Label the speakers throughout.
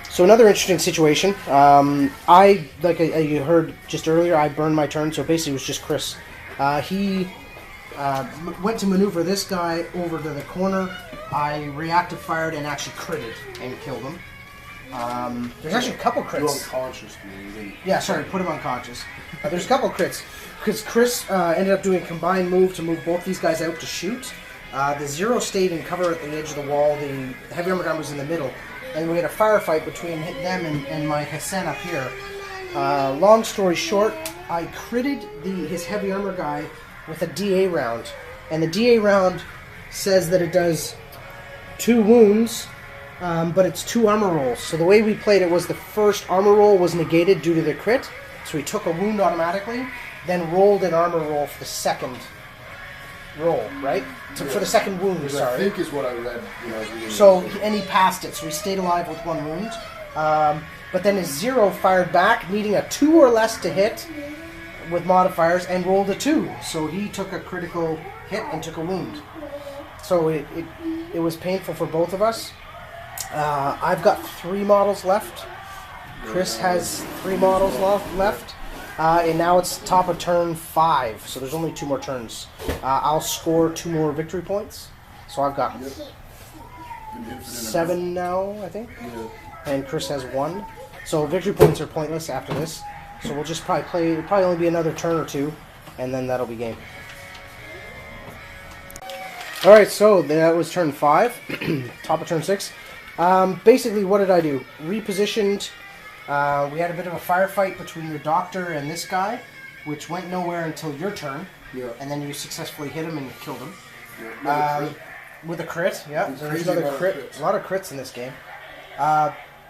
Speaker 1: So another interesting situation. You heard just earlier, I burned my turn, so basically it was just Chris. He went to maneuver this guy over to the corner. I reactive fired and actually critted and killed him. There's actually a couple crits.
Speaker 2: You're unconscious, dude.
Speaker 1: Yeah, sorry, put him unconscious. There's a couple crits. Because Chris ended up doing a combined move to move both these guys out to shoot. The Zero stayed in cover at the edge of the wall. The heavy armor guy was in the middle. And we had a firefight between them and my Hassan up here. Long story short, I critted his heavy armor guy with a DA round. And the DA round says that it does 2 wounds, but it's 2 armor rolls. So the way we played it was the first armor roll was negated due to the crit. So he took a wound automatically, then rolled an armor roll for the second roll, right? For the second wound, sorry.
Speaker 2: I think is what I read.
Speaker 1: And he passed it, so he stayed alive with 1 wound. But then his Zero fired back, needing a 2 or less to hit with modifiers, and rolled a 2. So he took a critical hit and took a wound. So it was painful for both of us. I've got 3 models left. Chris has 3 models left. And now it's top of turn 5, so there's only 2 more turns. I'll score 2 more victory points. So I've got 7 now, I think. And Chris has 1. So victory points are pointless after this. So we'll just probably play, it'll probably only be another turn or 2, and then that'll be game. Alright, so that was turn 5, top of turn 6. Basically, what did I do? Repositioned. We had a bit of a firefight between your doctor and this guy, which went nowhere until your turn.
Speaker 2: Yeah.
Speaker 1: And then you successfully hit him and killed him.
Speaker 2: Yeah.
Speaker 1: With a crit, yeah. There's
Speaker 2: Crazy
Speaker 1: another crit. A lot of crits in this game.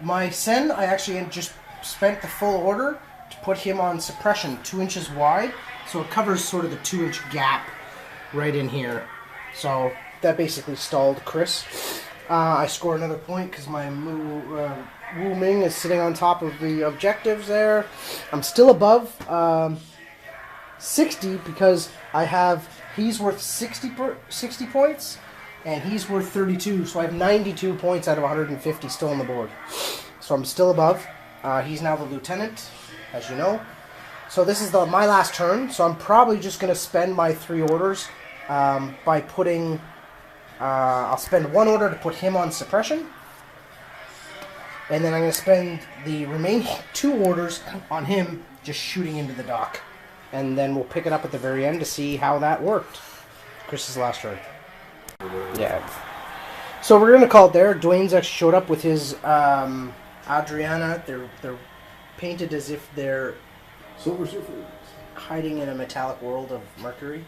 Speaker 1: My Sen, I actually just spent the full order to put him on suppression 2 inches wide, so it covers sort of the 2-inch gap right in here. So that basically stalled Chris. I score another point because my Wu Ming is sitting on top of the objectives there. I'm still above 60 because he's worth 60 points and he's worth 32, so I have 92 points out of 150 still on the board. So I'm still above. He's now the lieutenant, as you know. So this is my last turn, so I'm probably just going to spend my 3 orders by putting... I'll spend 1 order to put him on suppression. And then I'm going to spend the remaining 2 orders on him just shooting into the dock. And then we'll pick it up at the very end to see how that worked. Chris's last turn. Yeah. So we're going to call it there. Dwayne's actually showed up with his Adriana. They're painted as if they're
Speaker 2: Silver Surfer.
Speaker 1: hiding in a metallic world of Mercury.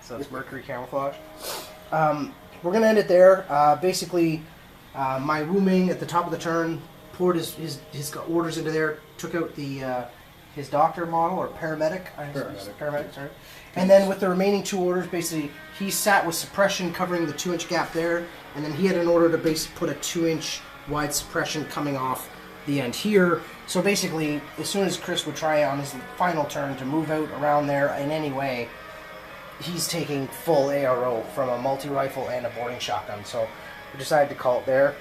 Speaker 1: So it's Mercury camouflage. We're going to end it there. Basically, my Wu Ming at the top of the turn poured his orders into there, took out his doctor model, or paramedic. Paramedic, sorry. And then with the remaining 2 orders, basically, he sat with suppression covering the 2-inch gap there, and then he had an order to basically put a 2-inch wide suppression coming off the end here. So basically, as soon as Chris would try on his final turn to move out around there in any way, he's taking full ARO from a multi-rifle and a boarding shotgun. So we decided to call it there.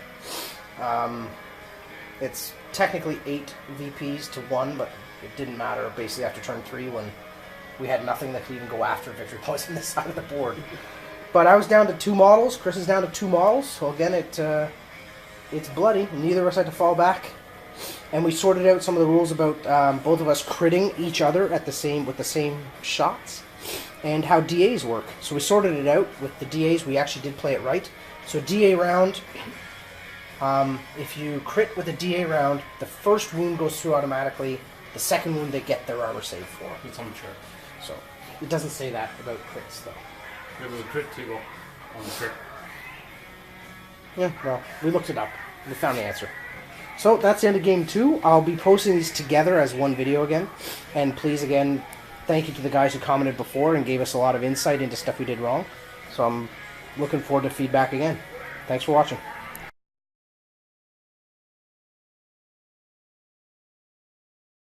Speaker 1: It's technically 8 VPs to 1, but it didn't matter basically after turn 3 when we had nothing that could even go after victory points on this side of the board. But I was down to 2 models. Chris is down to 2 models. So again, it's bloody. Neither of us had to fall back. And we sorted out some of the rules about both of us critting each other with the same shots, and how DAs work. So we sorted it out with the DAs. We actually did play it right. So DA round, if you crit with a DA round, the first wound goes through automatically. The second wound they get their armor save for.
Speaker 3: It's on the chart.
Speaker 1: So it doesn't say that about crits though.
Speaker 3: There was a crit table on the chart.
Speaker 1: Yeah, well, we looked it up. We found the answer. So that's the end of game 2. I'll be posting these together as one video again. And please, again, thank you to the guys who commented before and gave us a lot of insight into stuff we did wrong. So I'm looking forward to feedback again. Thanks for watching.